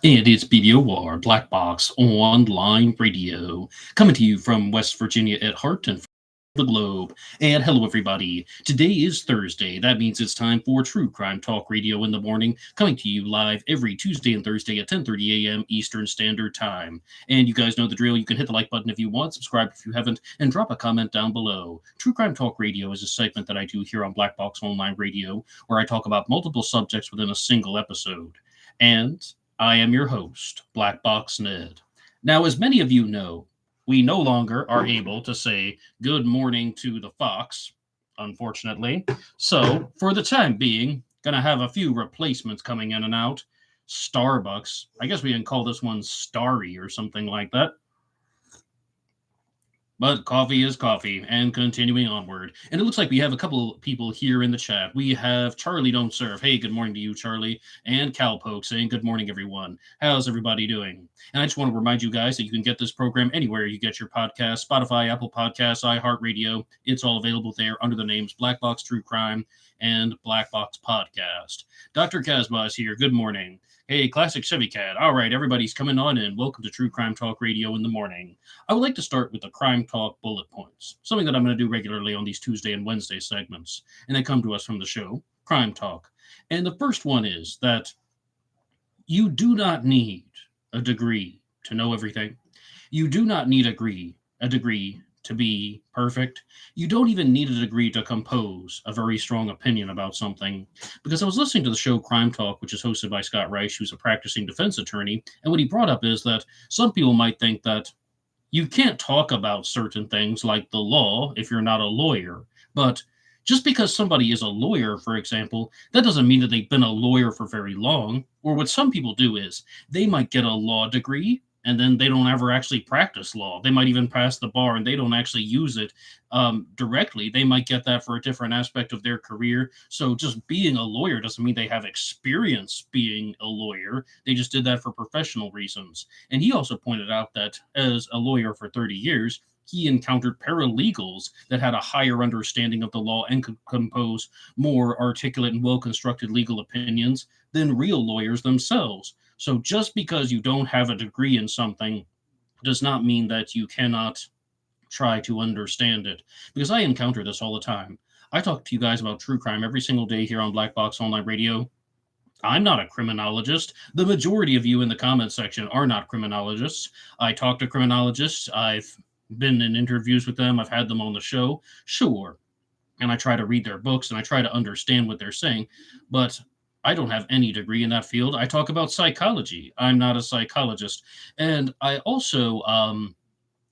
And it's BBOR, Black Box Online Radio, coming to you from West Virginia at heart and the globe. And hello, everybody. Today is Thursday. That means it's time for True Crime Talk Radio in the morning, coming to you live every Tuesday and Thursday at 10:30 a.m. Eastern Standard Time. And you guys know the drill. You can hit the like button if you want, subscribe if you haven't, and drop a comment down below. True Crime Talk Radio is a segment that I do here on Black Box Online Radio, where I talk about multiple subjects within a single episode. And I am your host, Black Box Ned. Now, as many of you know, we no longer are able to say good morning to the fox, unfortunately. So, for the time being, gonna have a few replacements coming in and out. Starbucks. I guess we can call this one Starry or something like that. But coffee is coffee, and continuing onward. And it looks like we have a couple people here in the chat. We have Charlie Don't Serve. Hey, good morning to you, Charlie. And Calpoke saying good morning, everyone. How's everybody doing? And I just want to remind you guys that you can get this program anywhere you get your podcast, Spotify, Apple Podcasts, iHeartRadio. It's all available there under the names Black Box True Crime and Black Box Podcast. Dr. Casbah is here. Good morning. Hey, classic Chevy Cat. All right, everybody's coming on in. Welcome to True Crime Talk Radio in the morning. I would like to start with the Crime Talk bullet points, something that I'm going to do regularly on these Tuesday and Wednesday segments. And they come to us from the show, Crime Talk. And the first one is that you do not need a degree to know everything. You do not need a degree to be perfect. You don't even need a degree to compose a very strong opinion about something. Because I was listening to the show Crime Talk, which is hosted by Scott Reich, who's a practicing defense attorney, and what he brought up is that some people might think that you can't talk about certain things like the law if you're not a lawyer. But just because somebody is a lawyer, for example, that doesn't mean that they've been a lawyer for very long. Or what some people do is they might get a law degree and then they don't ever actually practice law. They might even pass the bar and they don't actually use it directly. They might get that for a different aspect of their career. So just being a lawyer doesn't mean they have experience being a lawyer. They just did that for professional reasons. And he also pointed out that as a lawyer for 30 years, he encountered paralegals that had a higher understanding of the law and could compose more articulate and well-constructed legal opinions than real lawyers themselves. So just because you don't have a degree in something does not mean that you cannot try to understand it. Because I encounter this all the time. I talk to you guys about true crime every single day here on Black Box Online Radio. I'm not a criminologist. The majority of you in the comments section are not criminologists. I talk to criminologists. I've been in interviews with them. I've had them on the show. Sure. And I try to read their books and I try to understand what they're saying. But I don't have any degree in that field. I talk about psychology. I'm not a psychologist. And I also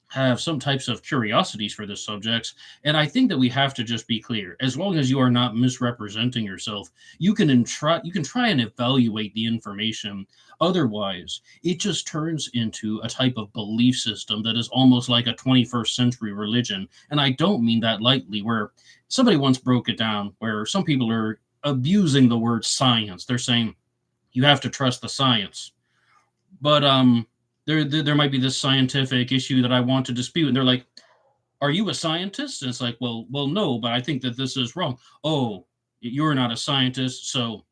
have some types of curiosities for this subject. And I think that we have to just be clear. As long as you are not misrepresenting yourself, you can try and evaluate the information. Otherwise, it just turns into a type of belief system that is almost like a 21st century religion. And I don't mean that lightly, where somebody once broke it down, where some people are abusing the word science. They're saying you have to trust the science. But there might be this scientific issue that I want to dispute. And they're like, are you a scientist? And it's like, well, no, but I think that this is wrong. Oh, you're not a scientist, so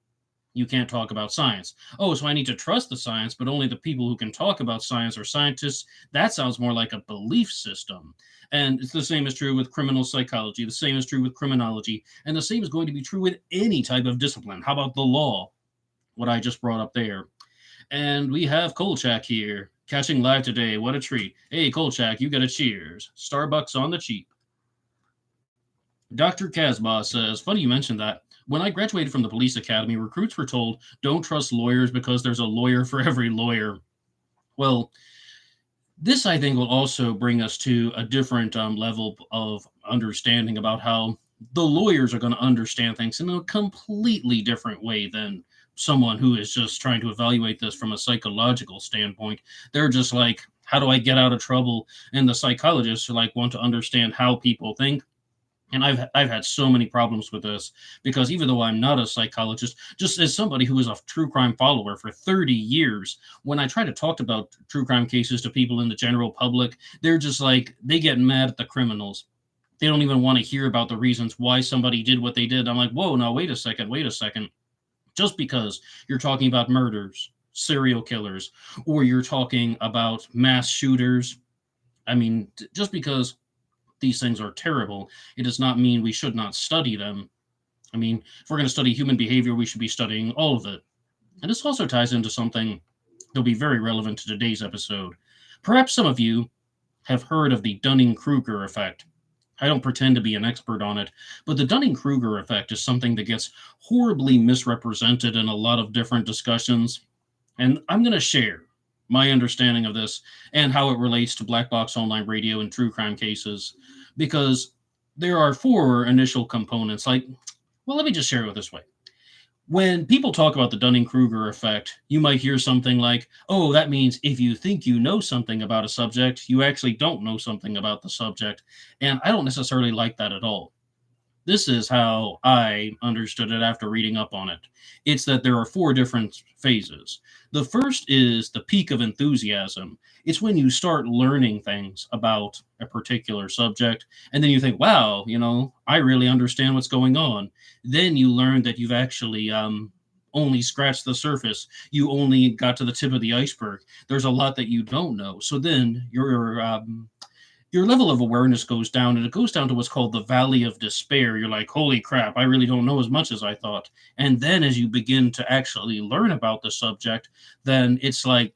you can't talk about science. Oh, so I need to trust the science, but only the people who can talk about science are scientists. That sounds more like a belief system. And it's the same is true with criminal psychology. The same is true with criminology. And the same is going to be true with any type of discipline. How about the law? What I just brought up there. And we have Kolchak here, catching live today. What a treat. Hey, Kolchak, you got a cheers. Starbucks on the cheap. Dr. Casbah says, funny you mentioned that. When I graduated from the police academy, recruits were told, don't trust lawyers because there's a lawyer for every lawyer. Well, this, I think, will also bring us to a different level of understanding about how the lawyers are going to understand things in a completely different way than someone who is just trying to evaluate this from a psychological standpoint. They're just like, how do I get out of trouble? And the psychologists are like, want to understand how people think. And I've had so many problems with this because even though I'm not a psychologist, just as somebody who is a true crime follower for 30 years, when I try to talk about true crime cases to people in the general public, they're just like, they get mad at the criminals. They don't even want to hear about the reasons why somebody did what they did. I'm like, whoa, now wait a second. Just because you're talking about murders, serial killers, or you're talking about mass shooters. I mean, just because these things are terrible, it does not mean we should not study them. I mean, if we're going to study human behavior, we should be studying all of it. And this also ties into something that'll be very relevant to today's episode. Perhaps some of you have heard of the Dunning-Krueger effect. I don't pretend to be an expert on it, but the Dunning-Krueger effect is something that gets horribly misrepresented in a lot of different discussions. And I'm going to share my understanding of this and how it relates to Black Box Online Radio and true crime cases, because there are four initial components. Well, let me just share it this way. When people talk about the Dunning-Krueger effect, you might hear something like, oh, that means if you think you know something about a subject, you actually don't know something about the subject. And I don't necessarily like that at all. This is how I understood it after reading up on it. It's that there are four different phases. The first is the peak of enthusiasm. It's when you start learning things about a particular subject, and then you think, wow, I really understand what's going on. Then you learn that you've actually only scratched the surface. You only got to the tip of the iceberg. There's a lot that you don't know. So then your level of awareness goes down, and it goes down to what's called the valley of despair. You're like, holy crap, I really don't know as much as I thought. And then as you begin to actually learn about the subject, then it's like,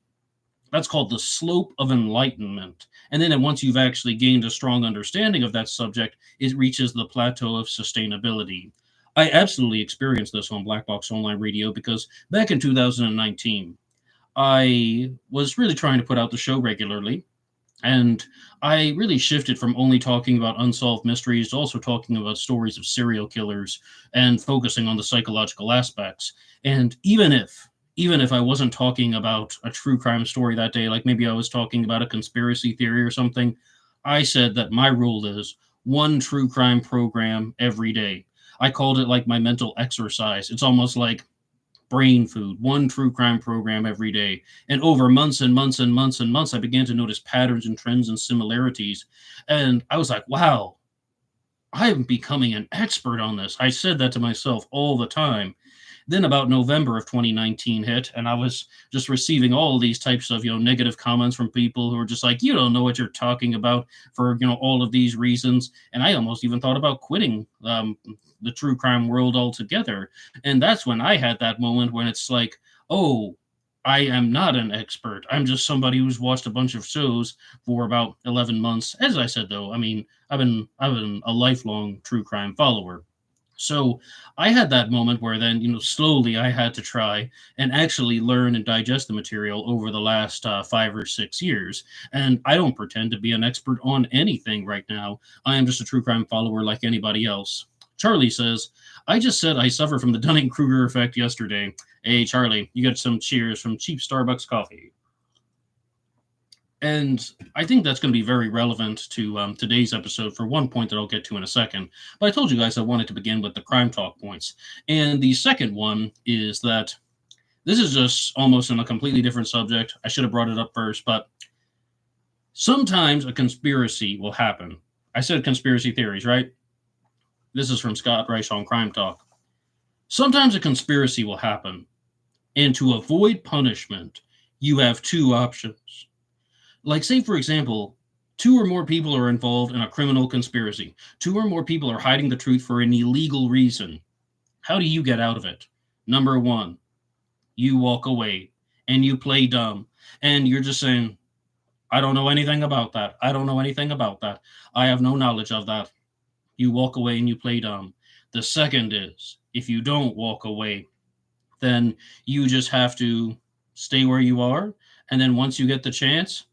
that's called the slope of enlightenment. And then once you've actually gained a strong understanding of that subject, it reaches the plateau of sustainability. I absolutely experienced this on Black Box Online Radio because back in 2019, I was really trying to put out the show regularly. And I really shifted from only talking about unsolved mysteries to also talking about stories of serial killers and focusing on the psychological aspects. And even if I wasn't talking about a true crime story that day, like maybe I was talking about a conspiracy theory or something, I said that my rule is one true crime program every day. I called it like my mental exercise. It's almost like brain food, one true crime program every day. And over months and months and months and months, I began to notice patterns and trends and similarities. And I was like, wow, I am becoming an expert on this. I said that to myself all the time. Then about November of 2019 hit, and I was just receiving all of these types of negative comments from people who were just like, you don't know what you're talking about for all of these reasons. And I almost even thought about quitting the true crime world altogether. And that's when I had that moment when it's like, oh, I am not an expert. I'm just somebody who's watched a bunch of shows for about 11 months. As I said, though, I mean, I've been a lifelong true crime follower. So I had that moment where then, slowly I had to try and actually learn and digest the material over the last 5 or 6 years. And I don't pretend to be an expert on anything right now. I am just a true crime follower like anybody else. Charlie says, I just said I suffer from the Dunning-Krueger effect yesterday. Hey, Charlie, you got some cheers from cheap Starbucks coffee. And I think that's going to be very relevant to today's episode for one point that I'll get to in a second. But I told you guys I wanted to begin with the crime talk points. And the second one is that this is just almost on a completely different subject. I should have brought it up first, but sometimes a conspiracy will happen. I said conspiracy theories, right? This is from Scott Reich on Crime Talk. Sometimes a conspiracy will happen, and to avoid punishment, you have two options. Like, say, for example, two or more people are involved in a criminal conspiracy. Two or more people are hiding the truth for an illegal reason. How do you get out of it? Number one, you walk away and you play dumb. And you're just saying, I don't know anything about that. I don't know anything about that. I have no knowledge of that. You walk away and you play dumb. The second is, if you don't walk away, then you just have to stay where you are. And then once you get the chance,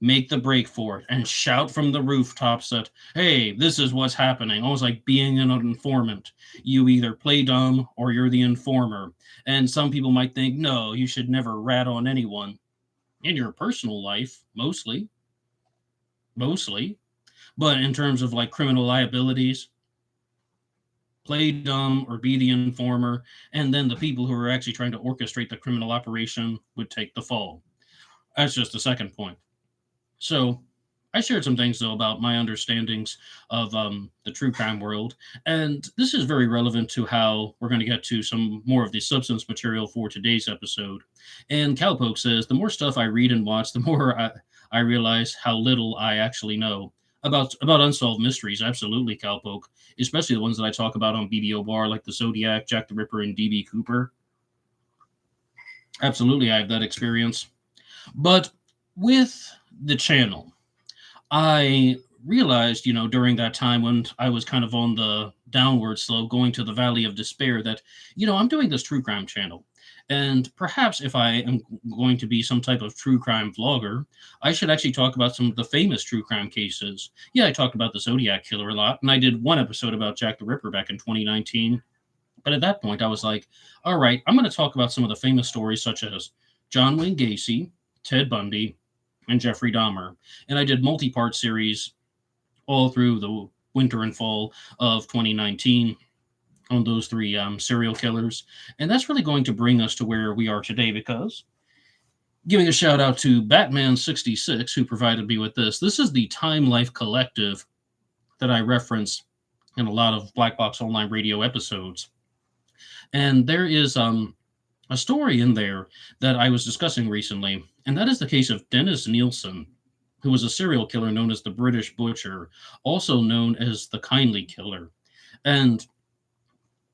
make the break for it and shout from the rooftops that, hey, this is what's happening. Almost like being an informant. You either play dumb or you're the informer. And some people might think, no, you should never rat on anyone. In your personal life, mostly. But in terms of like criminal liabilities, play dumb or be the informer, and then the people who are actually trying to orchestrate the criminal operation would take the fall. That's just the second point. So I shared some things though about my understandings of the true crime world, and this is very relevant to how we're going to get to some more of the substance material for today's episode. And Cowpoke says, the more stuff I read and watch, the more I realize how little I actually know about unsolved mysteries. Absolutely, Cowpoke, especially the ones that I talk about on BBO Bar, like the Zodiac, Jack the Ripper, and DB Cooper. Absolutely, I have that experience. But with the channel, I realized, during that time when I was kind of on the downward slope, going to the valley of despair, that, I'm doing this true crime channel. And perhaps if I am going to be some type of true crime vlogger, I should actually talk about some of the famous true crime cases. Yeah, I talked about the Zodiac Killer a lot, and I did one episode about Jack the Ripper back in 2019. But at that point, I was like, all right, I'm going to talk about some of the famous stories such as John Wayne Gacy, Ted Bundy, and Jeffrey Dahmer. And I did multi-part series all through the winter and fall of 2019 on those three serial killers. And that's really going to bring us to where we are today, because giving a shout out to Batman66, who provided me with this. This is the Time Life Collective that I reference in a lot of Black Box Online Radio episodes. And there is a story in there that I was discussing recently, and that is the case of Dennis Neilsen, who was a serial killer known as the British Butcher, also known as the Kindly Killer. And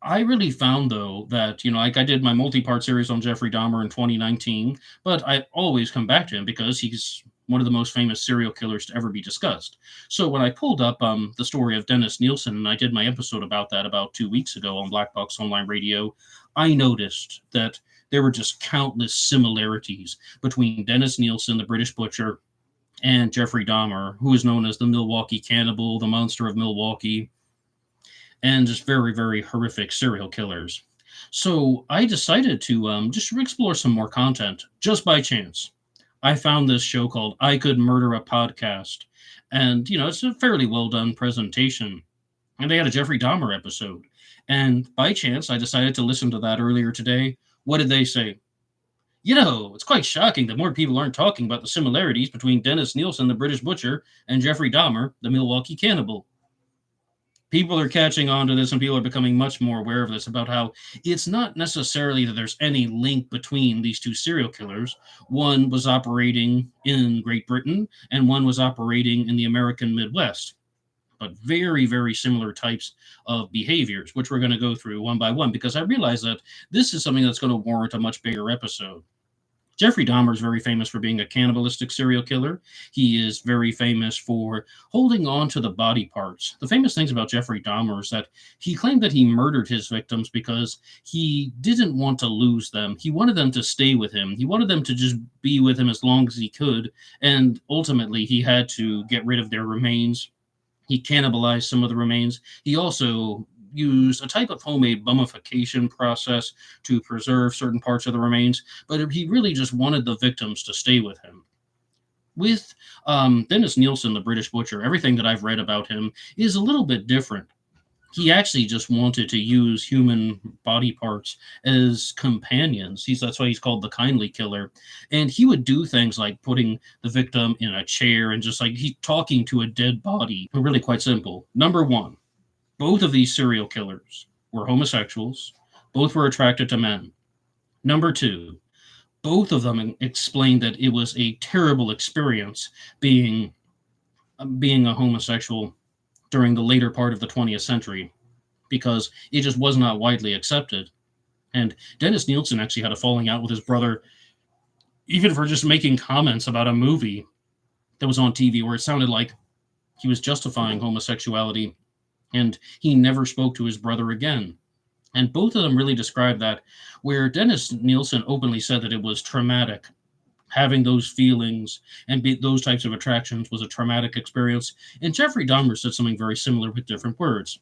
I really found, though, that, like I did my multi-part series on Jeffrey Dahmer in 2019, but I always come back to him because he's one of the most famous serial killers to ever be discussed. So when I pulled up the story of Dennis Neilsen, and I did my episode about that about 2 weeks ago on Black Box Online Radio, I noticed that there were just countless similarities between Dennis Neilsen, the British Butcher, and Jeffrey Dahmer, who is known as the Milwaukee Cannibal, the Monster of Milwaukee, and just very, very horrific serial killers. So I decided to just explore some more content just by chance. I found this show called I Could Murder a Podcast, and it's a fairly well done presentation. And they had a Jeffrey Dahmer episode, and by chance I decided to listen to that earlier today. What did they say? It's quite shocking that more people aren't talking about the similarities between Dennis Neilsen, the British Butcher, and Jeffrey Dahmer, the Milwaukee Cannibal. People are catching on to this, and people are becoming much more aware of this, about how it's not necessarily that there's any link between these two serial killers. One was operating in Great Britain, and one was operating in the American Midwest. But very, very similar types of behaviors, which we're going to go through one by one, because I realize that this is something that's going to warrant a much bigger episode. Jeffrey Dahmer is very famous for being a cannibalistic serial killer. He is very famous for holding on to the body parts. The famous things about Jeffrey Dahmer is that he claimed that he murdered his victims because he didn't want to lose them. He wanted them to stay with him. He wanted them to just be with him as long as he could. And ultimately, he had to get rid of their remains. He cannibalized some of the remains. He also used a type of homemade mummification process to preserve certain parts of the remains, but he really just wanted the victims to stay with him. With Dennis Neilsen, the British Butcher, everything that I've read about him is a little bit different. He actually just wanted to use human body parts as companions. That's why he's called the Kindly Killer. And he would do things like putting the victim in a chair and just like he's talking to a dead body. But really quite simple. Number one, both of these serial killers were homosexuals. Both were attracted to men. Number two, both of them explained that it was a terrible experience being a homosexual during the later part of the 20th century, because it just was not widely accepted. And Dennis Neilsen actually had a falling out with his brother, even for just making comments about a movie that was on TV where it sounded like he was justifying homosexuality, and he never spoke to his brother again. And both of them really described that, where Dennis Neilsen openly said that it was traumatic. Having those feelings and those types of attractions was a traumatic experience. And Jeffrey Dahmer said something very similar with different words.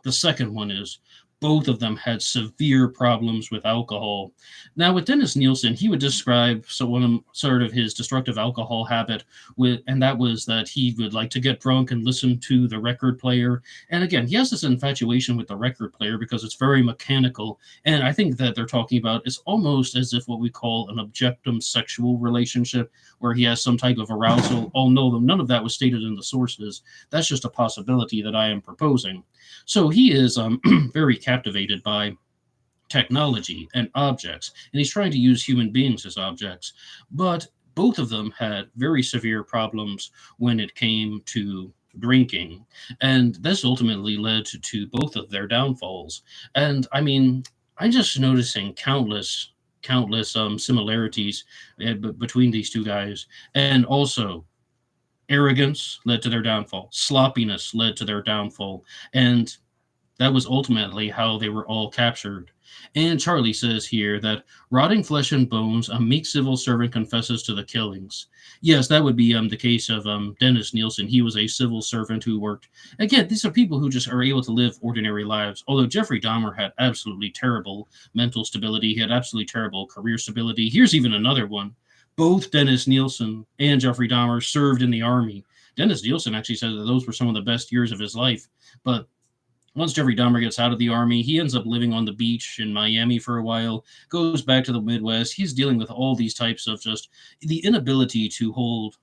The second one is, both of them had severe problems with alcohol. Now, with Dennis Nielsen, he would describe sort of his destructive alcohol habit and that was that he would like to get drunk and listen to the record player. And again, he has this infatuation with the record player because it's very mechanical. And I think that they're talking about it's almost as if what we call an objectum sexual relationship, where he has some type of arousal. Oh no, none of that was stated in the sources. That's just a possibility that I am proposing. So he is very captivated by technology and objects, and he's trying to use human beings as objects. But both of them had very severe problems when it came to drinking, and this ultimately led to both of their downfalls. And I mean, I'm just noticing countless similarities between these two guys, and also arrogance led to their downfall, sloppiness led to their downfall, and that was ultimately how they were all captured. And Charlie says here that rotting flesh and bones, a meek civil servant confesses to the killings. Yes, that would be the case of Dennis Nielsen. He was a civil servant who worked. Again, these are people who just are able to live ordinary lives. Although Jeffrey Dahmer had absolutely terrible mental stability, he had absolutely terrible career stability. Here's even another one. Both Dennis Nielsen and Jeffrey Dahmer served in the army. Dennis Nielsen actually said that those were some of the best years of his life, but once Jeffrey Dahmer gets out of the army, he ends up living on the beach in Miami for a while, goes back to the Midwest. He's dealing with all these types of just the inability to hold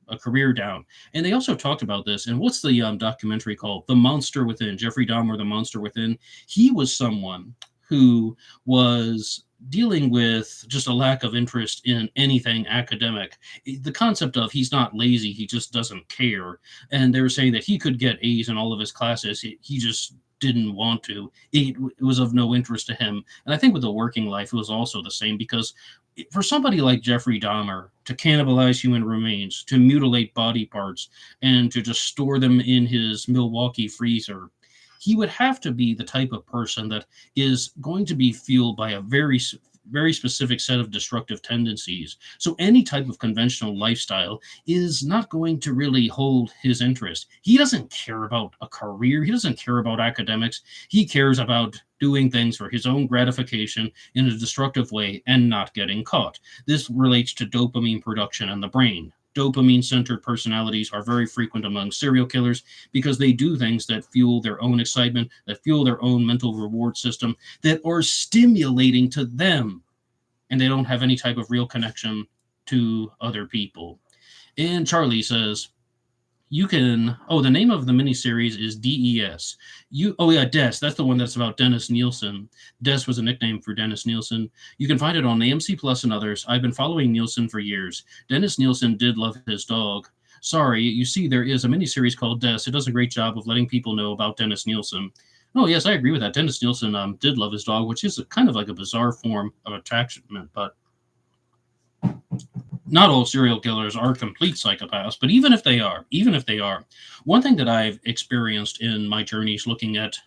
a career down. And they also talked about this. And what's the documentary called? The Monster Within. Jeffrey Dahmer, The Monster Within. He was someone who was dealing with just a lack of interest in anything academic. The concept of he's not lazy, he just doesn't care. And they were saying that he could get A's in all of his classes. He just didn't want to. It was of no interest to him. And I think with the working life, it was also the same because for somebody like Jeffrey Dahmer to cannibalize human remains, to mutilate body parts, and to just store them in his Milwaukee freezer, he would have to be the type of person that is going to be fueled by a very specific set of destructive tendencies. So any type of conventional lifestyle is not going to really hold his interest. He doesn't care about a career. He doesn't care about academics. He cares about doing things for his own gratification in a destructive way and not getting caught. This relates to dopamine production in the brain. Dopamine-centered personalities are very frequent among serial killers because they do things that fuel their own excitement, that fuel their own mental reward system, that are stimulating to them, and they don't have any type of real connection to other people. And Charlie says, the name of the miniseries is DES. Des. That's the one that's about Dennis Nielsen. Des was a nickname for Dennis Nielsen. You can find it on AMC Plus and others. I've been following Nielsen for years. Dennis Nielsen did love his dog. Sorry, you see, there is a miniseries called Des. It does a great job of letting people know about Dennis Nielsen. Oh, yes, I agree with that. Dennis Nielsen did love his dog, which is kind of like a bizarre form of attachment, but not all serial killers are complete psychopaths, but even if they are, one thing that I've experienced in my journeys looking at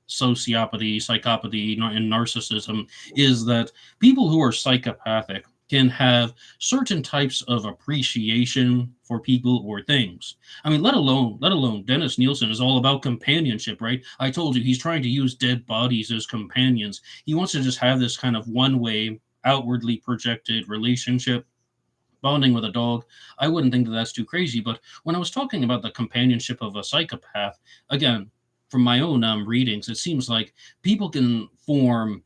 sociopathy, psychopathy, and narcissism is that people who are psychopathic can have certain types of appreciation for people or things. I mean, let alone Dennis Nielsen is all about companionship, right? I told you he's trying to use dead bodies as companions. He wants to just have this kind of one-way, outwardly projected relationship bonding with a dog. I wouldn't think that that's too crazy. But when I was talking about the companionship of a psychopath, again, from my own readings, it seems like people can form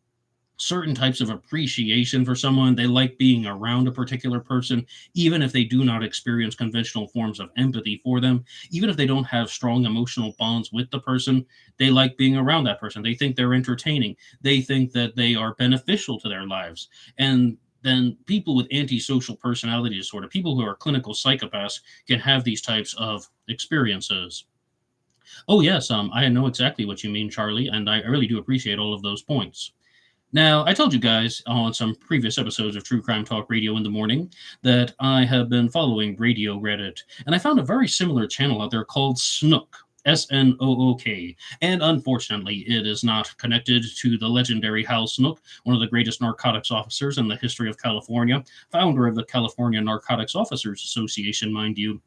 certain types of appreciation for someone. They like being around a particular person, even if they do not experience conventional forms of empathy for them, even if they don't have strong emotional bonds with the person. They like being around that person. They think they're entertaining. They think that they are beneficial to their lives. And then people with antisocial personality disorder, people who are clinical psychopaths, can have these types of experiences. Oh, yes, I know exactly what you mean, Charlie, and I really do appreciate all of those points. Now, I told you guys on some previous episodes of True Crime Talk Radio in the morning that I have been following Radio Reddit, and I found a very similar channel out there called Snook, Snook, and unfortunately, it is not connected to the legendary Hal Snook, one of the greatest narcotics officers in the history of California, founder of the California Narcotics Officers Association, mind you.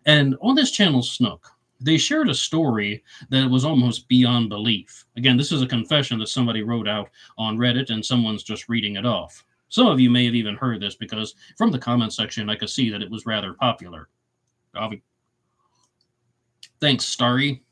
And on this channel, Snook, they shared a story that was almost beyond belief. Again, this is a confession that somebody wrote out on Reddit, and someone's just reading it off. Some of you may have even heard this because from the comment section, I could see that it was rather popular. Thanks, Starry.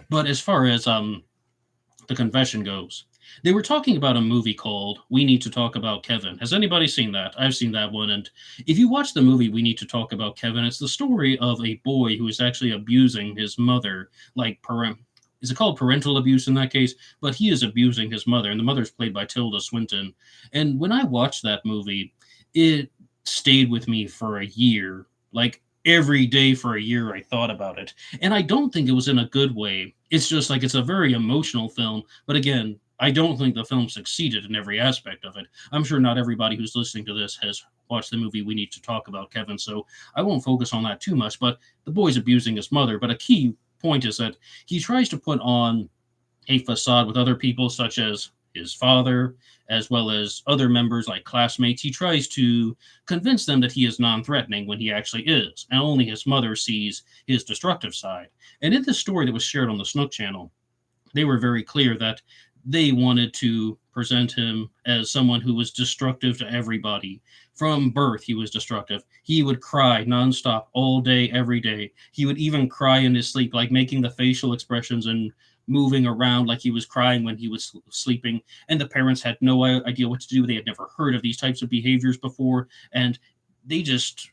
But as far as the confession goes, they were talking about a movie called We Need to Talk About Kevin. Has anybody seen that? I've seen that one. And if you watch the movie We Need to Talk About Kevin, it's the story of a boy who is actually abusing his mother, like is it called parental abuse in that case? But he is abusing his mother, and the mother's played by Tilda Swinton. And when I watched that movie, it stayed with me for a year. Like every day for a year, I thought about it. And I don't think it was in a good way. It's just like it's a very emotional film. But again, I don't think the film succeeded in every aspect of it. I'm sure not everybody who's listening to this has watched the movie We Need to Talk About Kevin, so I won't focus on that too much. But the boy's abusing his mother. But a key point is that he tries to put on a facade with other people, such as his father, as well as other members like classmates. He tries to convince them that he is non-threatening when he actually is, and only his mother sees his destructive side. And in this story that was shared on the Snook channel, they were very clear that they wanted to present him as someone who was destructive to everybody. From birth, he was destructive. He would cry nonstop all day, every day. He would even cry in his sleep, like making the facial expressions and moving around like he was crying when he was sleeping. And the parents had no idea what to do. They had never heard of these types of behaviors before. And they just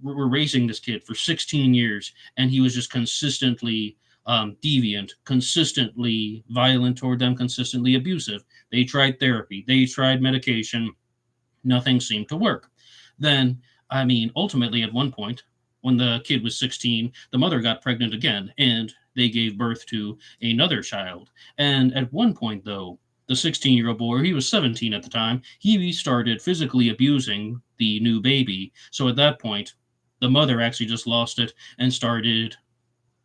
were raising this kid for 16 years. And he was just consistently deviant, consistently violent toward them, consistently abusive. They tried therapy, they tried medication, nothing seemed to work. Then, I mean, ultimately, at one point, when the kid was 16, the mother got pregnant again, and they gave birth to another child. And at one point, though, the 16-year-old boy, he was 17 at the time, he started physically abusing the new baby. So at that point, the mother actually just lost it and started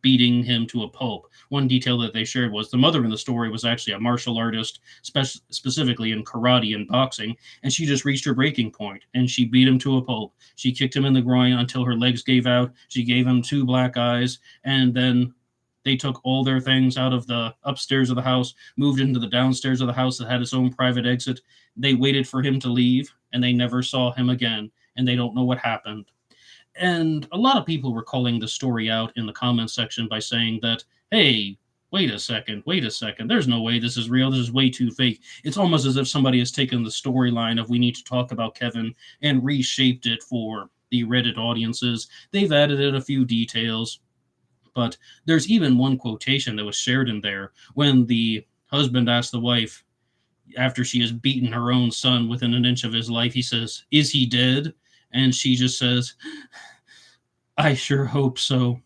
beating him to a pulp. One detail that they shared was the mother in the story was actually a martial artist, specifically in karate and boxing, and she just reached her breaking point, and she beat him to a pulp. She kicked him in the groin until her legs gave out. She gave him 2 black eyes, and then they took all their things out of the upstairs of the house, moved into the downstairs of the house that had its own private exit. They waited for him to leave, and they never saw him again, and they don't know what happened. And a lot of people were calling the story out in the comments section by saying that, hey, wait a second, there's no way this is real, this is way too fake. It's almost as if somebody has taken the storyline of We Need to Talk About Kevin and reshaped it for the Reddit audiences. They've added in a few details, but there's even one quotation that was shared in there when the husband asked the wife, after she has beaten her own son within an inch of his life, he says, "Is he dead?" And she just says, "I sure hope so."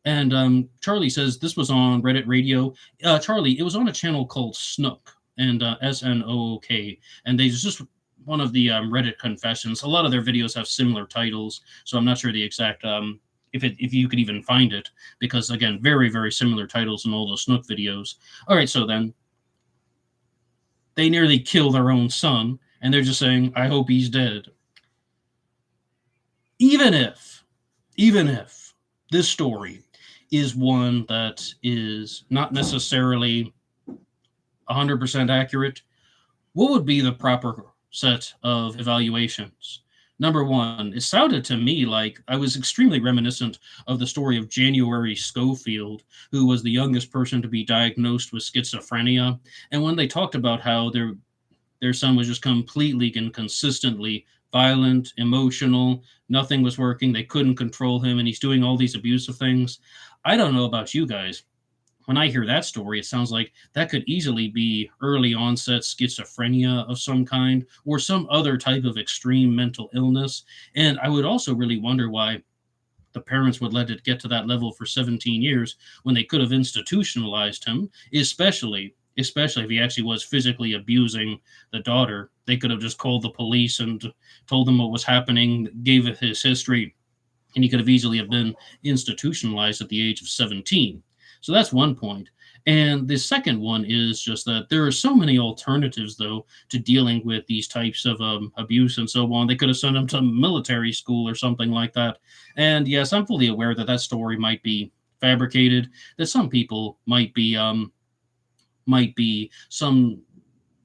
And Charlie says this was on Reddit Radio. Charlie, it was on a channel called Snook, and Snook, and they just one of the Reddit confessions. A lot of their videos have similar titles, so I'm not sure the exact if you could even find it, because again, very very similar titles in all those Snook videos. All right, so then they nearly kill their own son, and they're just saying, "I hope he's dead." Even if this story is one that is not necessarily 100% accurate, what would be the proper set of evaluations? Number one, it sounded to me like I was extremely reminiscent of the story of January Schofield, who was the youngest person to be diagnosed with schizophrenia. And when they talked about how their son was just completely and consistently violent, emotional, nothing was working, they couldn't control him, and he's doing all these abusive things. I don't know about you guys. When I hear that story, it sounds like that could easily be early onset schizophrenia of some kind or some other type of extreme mental illness. And I would also really wonder why the parents would let it get to that level for 17 years when they could have institutionalized him, especially if he actually was physically abusing the daughter. They could have just called the police and told them what was happening, gave it his history, and he could have easily have been institutionalized at the age of 17. So that's one point. And the second one is just that there are so many alternatives, though, to dealing with these types of abuse and so on. They could have sent him to military school or something like that. And yes, I'm fully aware that that story might be fabricated, that some people might be some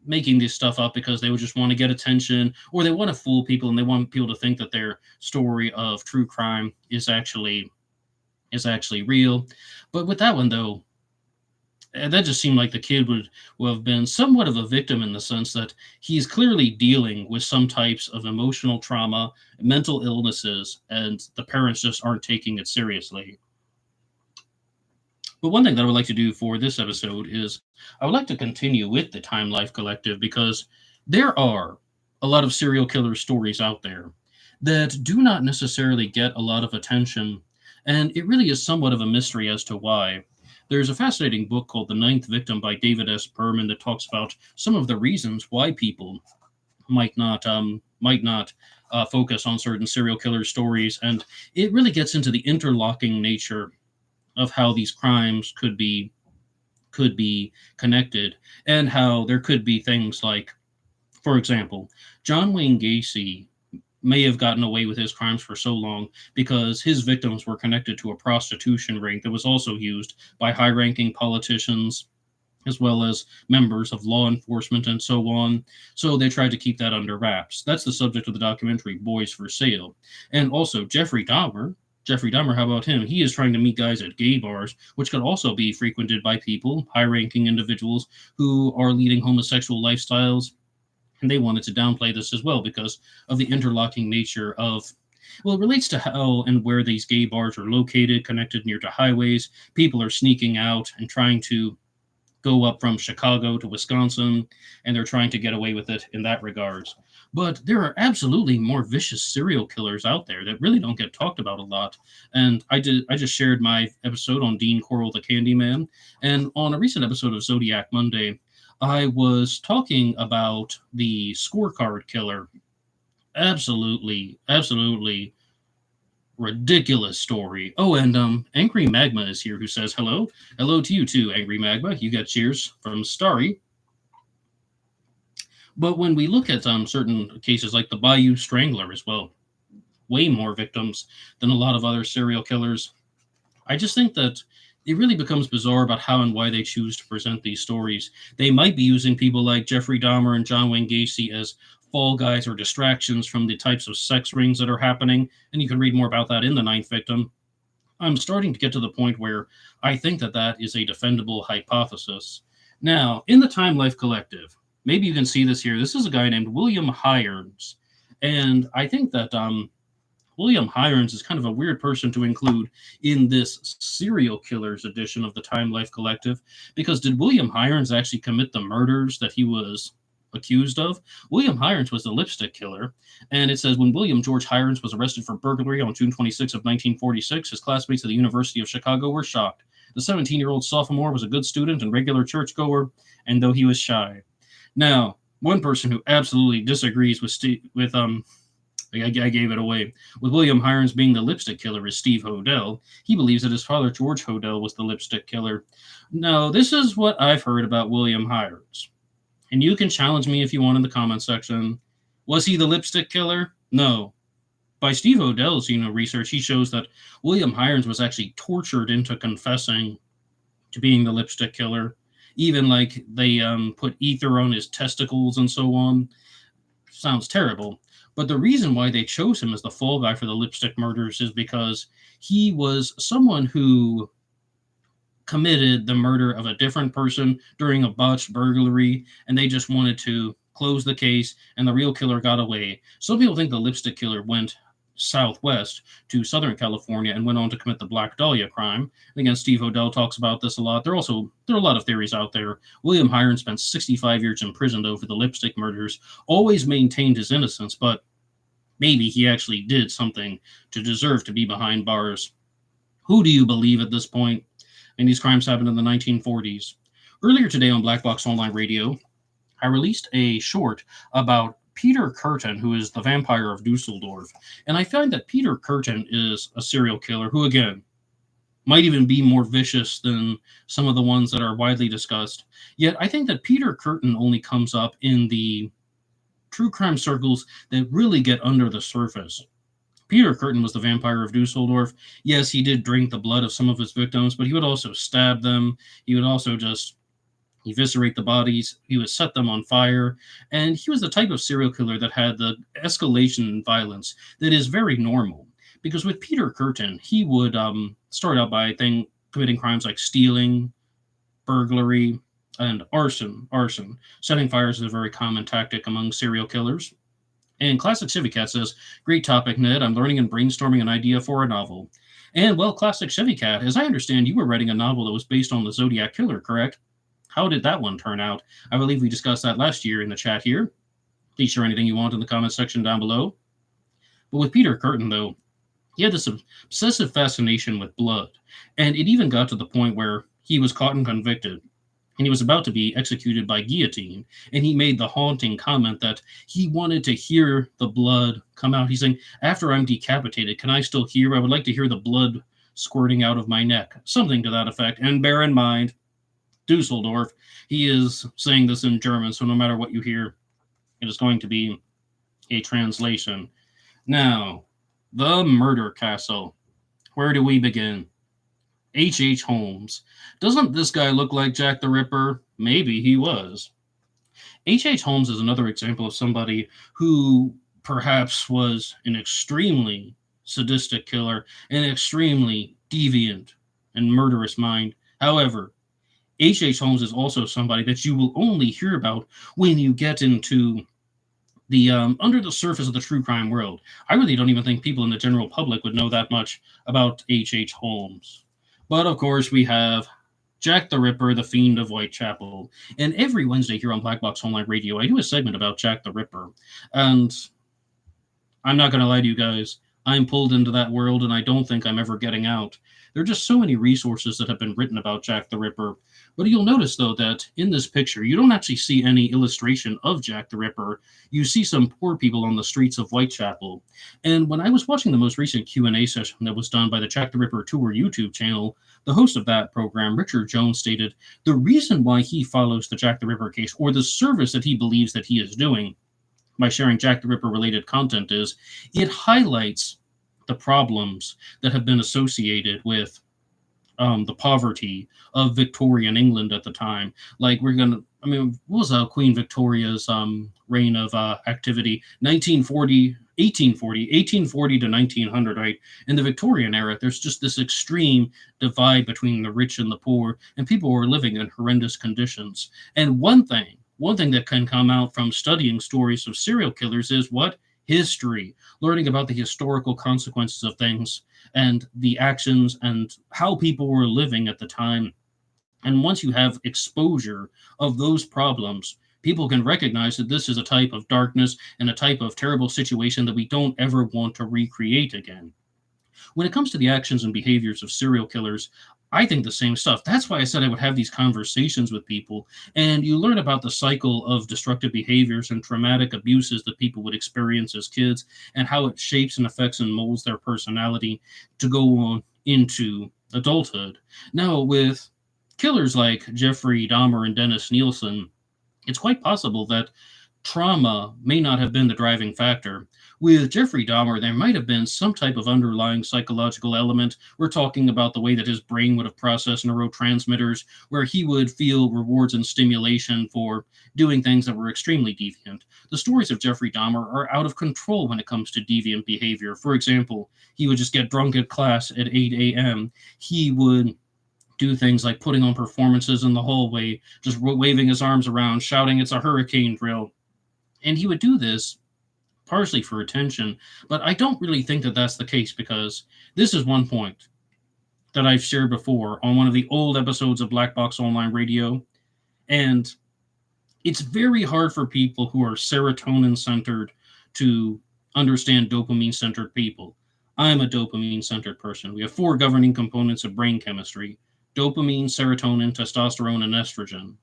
making this stuff up because they would just want to get attention, or they want to fool people and they want people to think that their story of true crime is actually real. But with that one though, that just seemed like the kid would have been somewhat of a victim in the sense that he's clearly dealing with some types of emotional trauma, mental illnesses, and the parents just aren't taking it seriously. But one thing that I would like to do for this episode is I would like to continue with the Time Life Collective because there are a lot of serial killer stories out there that do not necessarily get a lot of attention, and it really is somewhat of a mystery as to why. There's a fascinating book called The Ninth Victim by David S. Berman that talks about some of the reasons why people might not focus on certain serial killer stories, and it really gets into the interlocking nature of how these crimes could be connected, and how there could be things like, for example, John Wayne Gacy may have gotten away with his crimes for so long because his victims were connected to a prostitution ring that was also used by high-ranking politicians as well as members of law enforcement and so on. So they tried to keep that under wraps. That's the subject of the documentary Boys for Sale. And also Jeffrey Dahmer. Jeffrey Dahmer, how about him? He is trying to meet guys at gay bars, which could also be frequented by people, high ranking individuals who are leading homosexual lifestyles. And they wanted to downplay this as well because of the interlocking nature of, well, it relates to how and where these gay bars are located, connected near to highways. People are sneaking out and trying to go up from Chicago to Wisconsin, and they're trying to get away with it in that regards. But there are absolutely more vicious serial killers out there that really don't get talked about a lot. And I just shared my episode on Dean Corll the Candyman, and on a recent episode of Zodiac Monday, I was talking about the scorecard killer. Absolutely ridiculous story. Oh, and Angry Magma is here who says hello. Hello to you too, Angry Magma. You got cheers from Starry. But when we look at certain cases like the Bayou Strangler as well, way more victims than a lot of other serial killers. I just think that it really becomes bizarre about how and why they choose to present these stories. They might be using people like Jeffrey Dahmer and John Wayne Gacy as fall guys or distractions from the types of sex rings that are happening, and you can read more about that in The Ninth Victim. I'm starting to get to the point where I think that that is a defendable hypothesis. Now, in the Time Life Collective, maybe you can see this here. This is a guy named William Hirons, and I think that William Hirons is kind of a weird person to include in this serial killers edition of the Time Life Collective, because did William Hirons actually commit the murders that he was accused of? William Hirons was the lipstick killer, and it says when William George Hirons was arrested for burglary on June 26 of 1946, his classmates at the University of Chicago were shocked. The 17-year-old sophomore was a good student and regular churchgoer, and though he was shy. Now, one person who absolutely disagrees with I gave it away. With William Hirons being the lipstick killer is Steve Hodel. He believes that his father, George Hodel, was the lipstick killer. Now, this is what I've heard about William Hirons. And you can challenge me if you want in the comment section. Was he the lipstick killer? No. By Steve Hodel's research, he shows that William Hirons was actually tortured into confessing to being the lipstick killer. Even like they put ether on his testicles and so on. Sounds terrible. But the reason why they chose him as the fall guy for the lipstick murders is because he was someone who committed the murder of a different person during a botched burglary, and they just wanted to close the case, and the real killer got away. Some people think the lipstick killer went southwest to Southern California and went on to commit the Black Dahlia crime. And again, Steve Hodel talks about this a lot. There are a lot of theories out there. William Hirons spent 65 years in prison, though, for the lipstick murders, always maintained his innocence, but maybe he actually did something to deserve to be behind bars. Who do you believe at this point? And these crimes happened in the 1940s. Earlier today on Black Box Online Radio, I released a short about Peter Curtin, who is the vampire of Dusseldorf. And I find that Peter Curtin is a serial killer who, again, might even be more vicious than some of the ones that are widely discussed. Yet I think that Peter Curtin only comes up in the true crime circles that really get under the surface. Peter Curtin was the vampire of Dusseldorf. Yes, he did drink the blood of some of his victims, but he would also stab them. He would also just eviscerate the bodies. He would set them on fire. And he was the type of serial killer that had the escalation in violence that is very normal. Because with Peter Curtin, he would start out by committing crimes like stealing, burglary, and arson. Setting fires is a very common tactic among serial killers. And Classic Chevy Cat says, "Great topic, Ned. I'm learning and brainstorming an idea for a novel." And well, Classic Chevy Cat, as I understand, you were writing a novel that was based on the Zodiac Killer, correct? How did that one turn out? I believe we discussed that last year in the chat here. Please share anything you want in the comments section down below. But with Peter Curtin, though, he had this obsessive fascination with blood. And it even got to the point where he was caught and convicted, and he was about to be executed by guillotine. And he made the haunting comment that he wanted to hear the blood come out. He's saying, "After I'm decapitated, can I still hear? I would like to hear the blood squirting out of my neck." Something to that effect. And bear in mind, Dusseldorf, he is saying this in German, so no matter what you hear, it is going to be a translation. Now, the murder castle. Where do we begin? H. Holmes. Doesn't this guy look like Jack the Ripper? Maybe he was. H. Holmes is another example of somebody who perhaps was an extremely sadistic killer, an extremely deviant and murderous mind. However, H. Holmes is also somebody that you will only hear about when you get into the under the surface of the true crime world. I really don't even think people in the general public would know that much about H. Holmes. But of course, we have Jack the Ripper, the Fiend of Whitechapel. And every Wednesday here on Black Box Online Radio, I do a segment about Jack the Ripper. And I'm not going to lie to you guys, I'm pulled into that world and I don't think I'm ever getting out. There are just so many resources that have been written about Jack the Ripper. But you'll notice, though, that in this picture, you don't actually see any illustration of Jack the Ripper. You see some poor people on the streets of Whitechapel. And when I was watching the most recent Q&A session that was done by the Jack the Ripper Tour YouTube channel, the host of that program, Richard Jones, stated the reason why he follows the Jack the Ripper case, or the service that he believes that he is doing by sharing Jack the Ripper related content, is it highlights the problems that have been associated with the poverty of Victorian England at the time. Like, what was Queen Victoria's reign of activity? 1840 to 1900, right? In the Victorian era, there's just this extreme divide between the rich and the poor, and people were living in horrendous conditions. And one thing that can come out from studying stories of serial killers is what? History, learning about the historical consequences of things and the actions and how people were living at the time. And once you have exposure of those problems, people can recognize that this is a type of darkness and a type of terrible situation that we don't ever want to recreate again. When it comes to the actions and behaviors of serial killers, I think the same stuff. That's why I said I would have these conversations with people, and you learn about the cycle of destructive behaviors and traumatic abuses that people would experience as kids, and how it shapes and affects and molds their personality to go on into adulthood. Now, with killers like Jeffrey Dahmer and Dennis Nielsen, it's quite possible that trauma may not have been the driving factor. With Jeffrey Dahmer, there might have been some type of underlying psychological element. We're talking about the way that his brain would have processed neurotransmitters, where he would feel rewards and stimulation for doing things that were extremely deviant. The stories of Jeffrey Dahmer are out of control when it comes to deviant behavior. For example, he would just get drunk at class at 8 a.m. He would do things like putting on performances in the hallway, just waving his arms around, shouting, "It's a hurricane drill." And he would do this partially for attention, but I don't really think that that's the case, because this is one point that I've shared before on one of the old episodes of Black Box Online Radio, and it's very hard for people who are serotonin-centered to understand dopamine-centered people. I'm a dopamine-centered person. We have 4 governing components of brain chemistry: dopamine, serotonin, testosterone, and estrogen.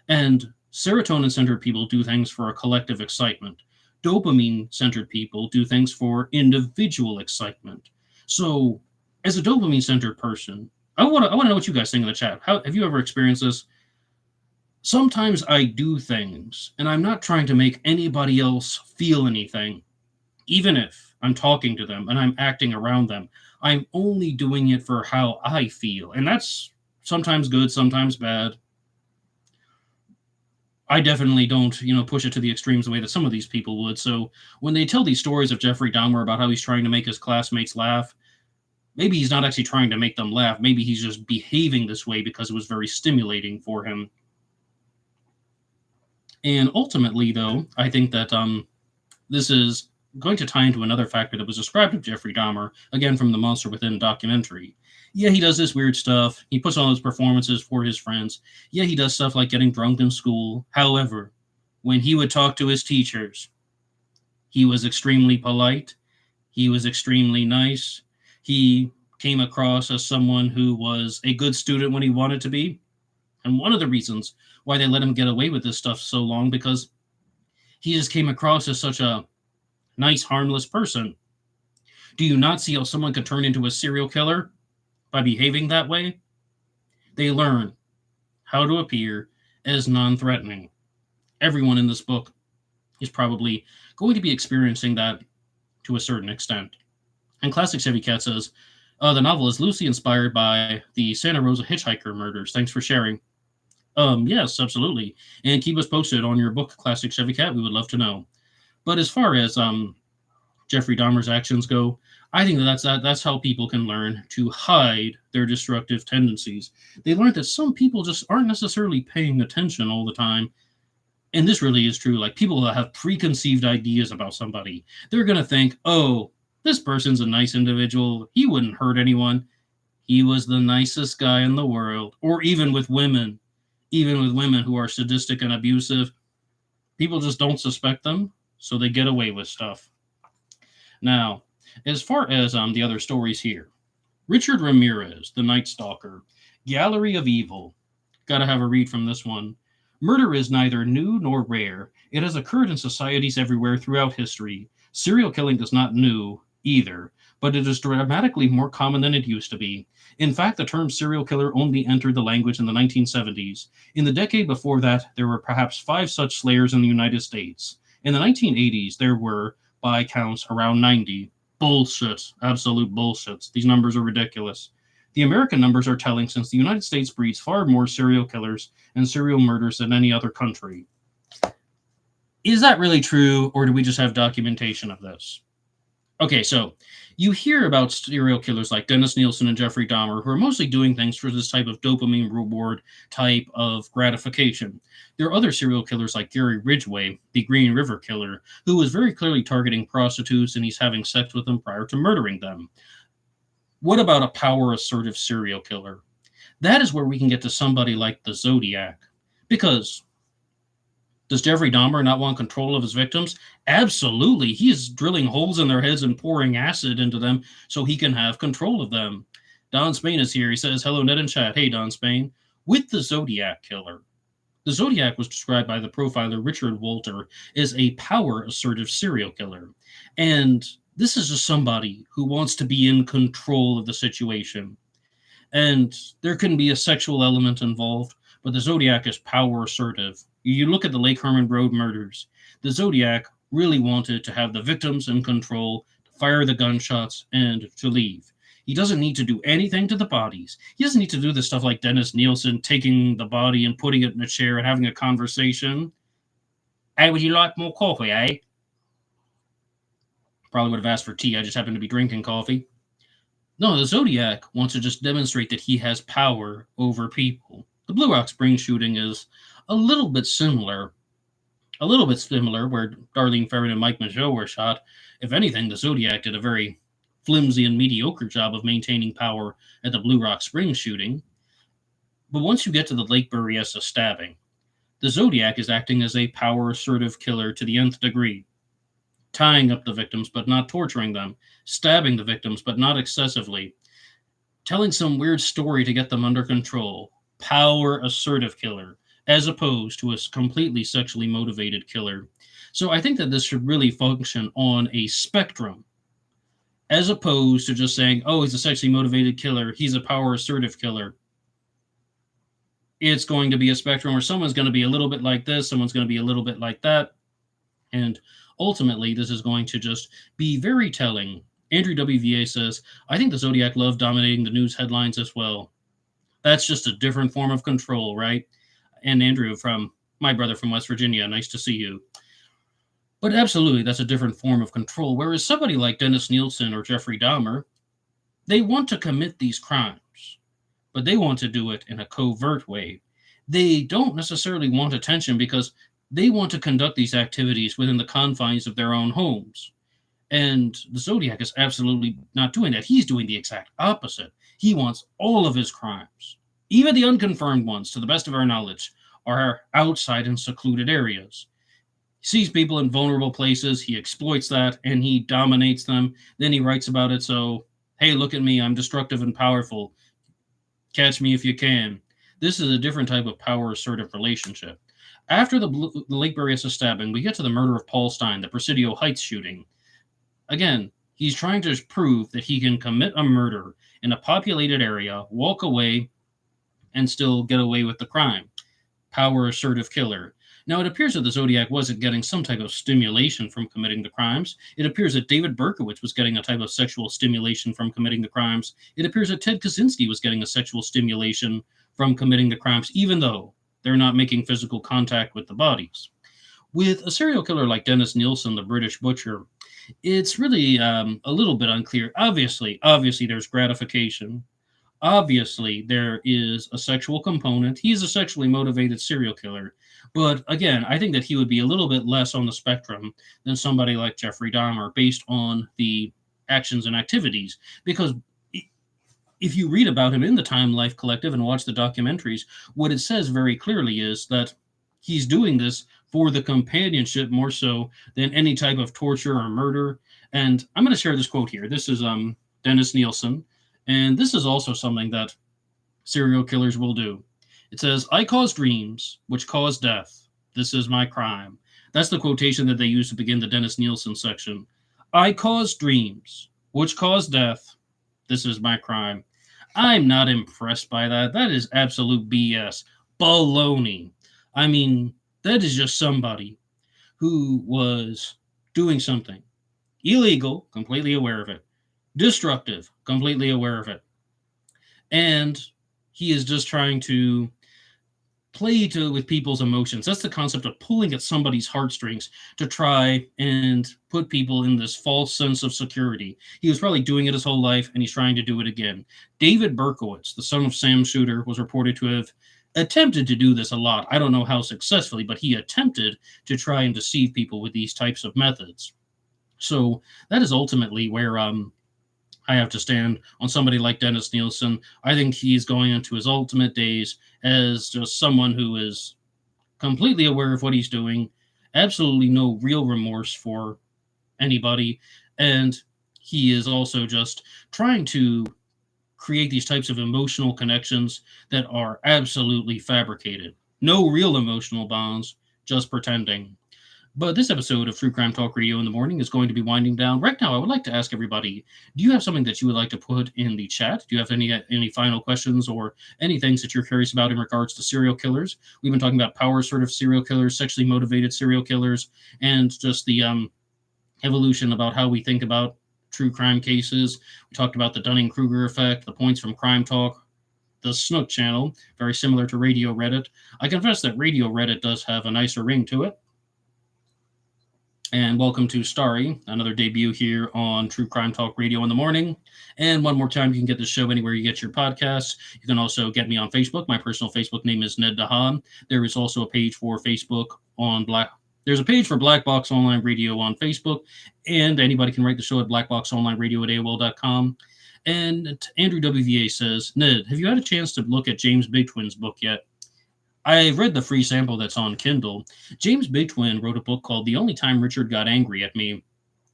And serotonin-centered people do things for a collective excitement. Dopamine-centered people do things for individual excitement. So, as a dopamine-centered person, I want to know what you guys think in the chat. Have you ever experienced this? Sometimes I do things, and I'm not trying to make anybody else feel anything, even if I'm talking to them, and I'm acting around them. I'm only doing it for how I feel. And that's sometimes good, sometimes bad. I definitely don't, push it to the extremes the way that some of these people would. So when they tell these stories of Jeffrey Dahmer about how he's trying to make his classmates laugh, maybe he's not actually trying to make them laugh. Maybe he's just behaving this way because it was very stimulating for him. And ultimately, though, I think that this is going to tie into another factor that was described of Jeffrey Dahmer, again from the Monster Within documentary. Yeah, he does this weird stuff. He puts on his performances for his friends. Yeah, he does stuff like getting drunk in school. However, when he would talk to his teachers, he was extremely polite. He was extremely nice. He came across as someone who was a good student when he wanted to be. And one of the reasons why they let him get away with this stuff so long, because he just came across as such a nice, harmless person. Do you not see how someone could turn into a serial killer by behaving that way? They learn how to appear as non-threatening. Everyone in this book is probably going to be experiencing that to a certain extent. And Classic Chevy Cat says, the novel is loosely inspired by the Santa Rosa hitchhiker murders. Thanks for sharing. Yes, absolutely. And keep us posted on your book, Classic Chevy Cat. We would love to know. But as far as Jeffrey Dahmer's actions go, I think that's how people can learn to hide their destructive tendencies. They learn that some people just aren't necessarily paying attention all the time. And this really is true. Like, people that have preconceived ideas about somebody, they're going to think, oh, this person's a nice individual. He wouldn't hurt anyone. He was the nicest guy in the world. Or even with women who are sadistic and abusive, people just don't suspect them, so they get away with stuff. Now, as far as the other stories here, Richard Ramirez, The Night Stalker, Gallery of Evil. Gotta have a read from this one. Murder is neither new nor rare. It has occurred in societies everywhere throughout history. Serial killing is not new either, but it is dramatically more common than it used to be. In fact, the term serial killer only entered the language in the 1970s. In the decade before that, there were perhaps 5 such slayers in the United States. In the 1980s, there were, by counts, around 90. Bullshit. Absolute bullshit. These numbers are ridiculous. The American numbers are telling, since the United States breeds far more serial killers and serial murders than any other country. Is that really true, or do we just have documentation of this? Okay, so you hear about serial killers like Dennis Nielsen and Jeffrey Dahmer, who are mostly doing things for this type of dopamine reward type of gratification. There are other serial killers like Gary Ridgway, the Green River Killer, who was very clearly targeting prostitutes, and he's having sex with them prior to murdering them. What about a power-assertive serial killer? That is where we can get to somebody like the Zodiac. Because does Jeffrey Dahmer not want control of his victims? Absolutely. He is drilling holes in their heads and pouring acid into them so he can have control of them. Don Spain is here. He says, hello, Ned and chat. Hey, Don Spain. With the Zodiac Killer. The Zodiac was described by the profiler Richard Walter as a power-assertive serial killer. And this is just somebody who wants to be in control of the situation. And there can be a sexual element involved, but the Zodiac is power-assertive. You look at the Lake Herman Road murders. The Zodiac really wanted to have the victims in control, to fire the gunshots, and to leave. He doesn't need to do anything to the bodies. He doesn't need to do this stuff like Dennis Nielsen, taking the body and putting it in a chair and having a conversation. Hey, would you like more coffee, eh? Probably would have asked for tea. I just happened to be drinking coffee. No, the Zodiac wants to just demonstrate that he has power over people. The Blue Rock Springs shooting is a little bit similar, where Darlene Ferrin and Mike Mageau were shot. If anything, the Zodiac did a very flimsy and mediocre job of maintaining power at the Blue Rock Springs shooting. But once you get to the Lake Berryessa stabbing, the Zodiac is acting as a power-assertive killer to the nth degree, tying up the victims but not torturing them, stabbing the victims but not excessively, telling some weird story to get them under control. Power-assertive killer, as opposed to a completely sexually motivated killer. So I think that this should really function on a spectrum, as opposed to just saying, oh, he's a sexually motivated killer, he's a power-assertive killer. It's going to be a spectrum where someone's going to be a little bit like this, someone's going to be a little bit like that. And ultimately, this is going to just be very telling. Andrew WVA says, I think the Zodiac love dominating the news headlines as well. That's just a different form of control, right? And Andrew, from my brother from West Virginia, nice to see you. But absolutely, that's a different form of control. Whereas somebody like Dennis Nielsen or Jeffrey Dahmer, they want to commit these crimes, but they want to do it in a covert way. They don't necessarily want attention because they want to conduct these activities within the confines of their own homes. And the Zodiac is absolutely not doing that. He's doing the exact opposite. He wants all of his crimes, even the unconfirmed ones, to the best of our knowledge, are outside in secluded areas. He sees people in vulnerable places, he exploits that, and he dominates them. Then he writes about it. So, hey, look at me, I'm destructive and powerful. Catch me if you can. This is a different type of power assertive relationship. After the Lake Berryessa stabbing, we get to the murder of Paul Stein, the Presidio Heights shooting. Again, he's trying to prove that he can commit a murder in a populated area, walk away, and still get away with the crime. Power assertive killer. Now, it appears that the Zodiac wasn't getting some type of stimulation from committing the crimes. It appears that David Berkowitz was getting a type of sexual stimulation from committing the crimes. It appears that Ted Kaczynski was getting a sexual stimulation from committing the crimes, even though they're not making physical contact with the bodies. With a serial killer like Dennis Nielsen, the British butcher, it's really a little bit unclear. Obviously, there's gratification. Obviously, there is a sexual component. He's a sexually motivated serial killer. But again, I think that he would be a little bit less on the spectrum than somebody like Jeffrey Dahmer based on the actions and activities. Because if you read about him in the Time Life Collective and watch the documentaries, what it says very clearly is that he's doing this for the companionship more so than any type of torture or murder. And I'm going to share this quote here. This is Dennis Nielsen, and this is also something that serial killers will do. It says, I cause dreams which cause death. This is my crime. That's the quotation that they use to begin the Dennis Nielsen section. I cause dreams which cause death. This is my crime. I'm not impressed by that. That is absolute BS. Baloney. I mean, that is just somebody who was doing something illegal, completely aware of it, destructive, completely aware of it, and he is just trying to play with people's emotions. That's the concept of pulling at somebody's heartstrings to try and put people in this false sense of security. He was probably doing it his whole life, and he's trying to do it again. David Berkowitz, the son of Sam Shooter, was reported to have attempted to do this a lot. I don't know how successfully, but he attempted to try and deceive people with these types of methods. So that is ultimately where I have to stand on somebody like Dennis Nielsen. I think he's going into his ultimate days as just someone who is completely aware of what he's doing, absolutely no real remorse for anybody, and he is also just trying to create these types of emotional connections that are absolutely fabricated. No real emotional bonds, just pretending. But this episode of True Crime Talk Radio in the Morning is going to be winding down. Right now, I would like to ask everybody, do you have something that you would like to put in the chat? Do you have any final questions or any things that you're curious about in regards to serial killers? We've been talking about power assertive serial killers, sexually motivated serial killers, and just the evolution about how we think about true crime cases. We talked about the Dunning-Krueger effect, the points from Crime Talk, the Snook channel, very similar to Radio Reddit. I confess that Radio Reddit does have a nicer ring to it. And welcome to Starry, another debut here on True Crime Talk Radio in the Morning. And one more time, you can get the show anywhere you get your podcasts. You can also get me on Facebook. My personal Facebook name is Ned Dahan. There is also a page for Facebook on There's a page for Black Box Online Radio on Facebook, and anybody can write the show at blackboxonlineradio@aol.com. And Andrew WVA says, Ned, have you had a chance to look at James Bigtwin's book yet? I've read the free sample that's on Kindle. James Bigtwin wrote a book called The Only Time Richard Got Angry at Me.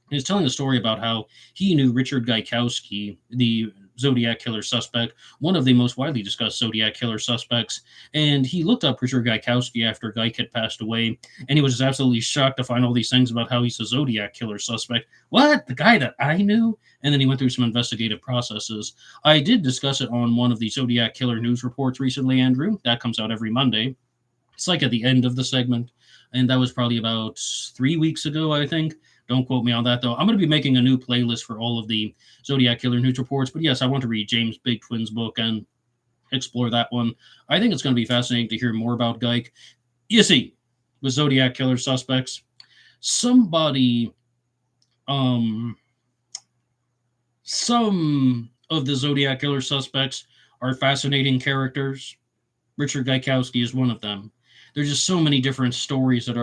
He's telling a story about how he knew Richard Gaikowski, the Zodiac killer suspect, one of the most widely discussed Zodiac killer suspects. And he looked up Richard Gaikowski after Gaik had passed away, and he was just absolutely shocked to find all these things about how he's a Zodiac killer suspect. What? The guy that I knew? And then he went through some investigative processes. I did discuss it on one of the Zodiac killer news reports recently, Andrew. That comes out every Monday. It's like at the end of the segment. and that was probably about 3 weeks ago, I think. Don't quote me on that, though. I'm going to be making a new playlist for all of the Zodiac Killer news reports, but yes, I want to read James Big Twin's book and explore that one. I think it's going to be fascinating to hear more about Geik. You see, with Zodiac Killer suspects, somebody, some of the Zodiac Killer suspects are fascinating characters. Richard Gaikowski is one of them. There's just so many different stories that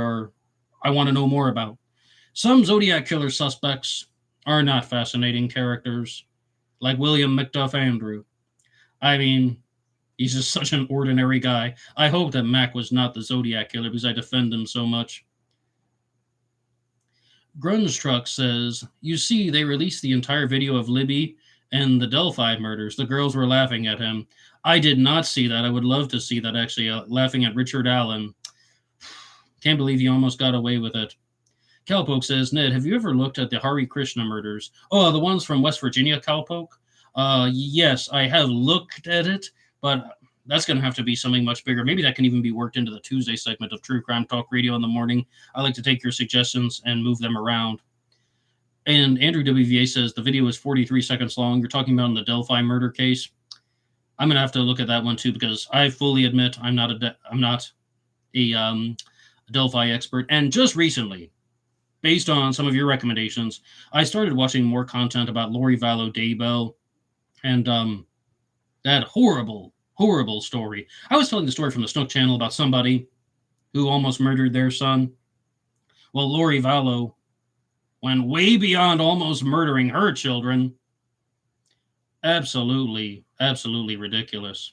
I want to know more about. Some Zodiac Killer suspects are not fascinating characters, like William McDuff Andrew. I mean, he's just such an ordinary guy. I hope that Mac was not the Zodiac Killer because I defend him so much. Grunge Truck says, you see, they released the entire video of Libby and the Delphi murders. The girls were laughing at him. I did not see that. I would love to see that, actually, laughing at Richard Allen. Can't believe he almost got away with it. Cowpoke says, Ned, have you ever looked at the Hare Krishna murders? Oh, the ones from West Virginia, Cowpoke? Yes, I have looked at it, but that's going to have to be something much bigger. Maybe that can even be worked into the Tuesday segment of True Crime Talk Radio in the morning. I like to take your suggestions and move them around. And Andrew WVA says the video is 43 seconds long. You're talking about in the Delphi murder case. I'm going to have to look at that one too, because I fully admit I'm not a Delphi expert. And just recently, based on some of your recommendations, I started watching more content about Lori Vallow Daybell and that horrible story. I was telling the story from the Snook channel about somebody who almost murdered their son. Well, Lori Vallow went way beyond almost murdering her children. Absolutely ridiculous.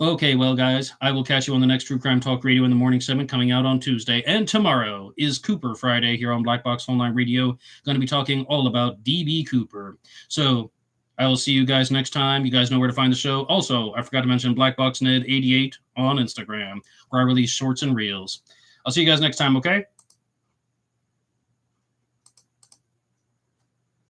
Okay, well, guys, I will catch you on the next True Crime Talk Radio in the morning segment coming out on Tuesday. And tomorrow is Cooper Friday here on Black Box Online Radio. Going to be talking all about D.B. Cooper. So I will see you guys next time. You guys know where to find the show. Also, I forgot to mention Black Box Ned 88 on Instagram, where I release shorts and reels. I'll see you guys next time, okay?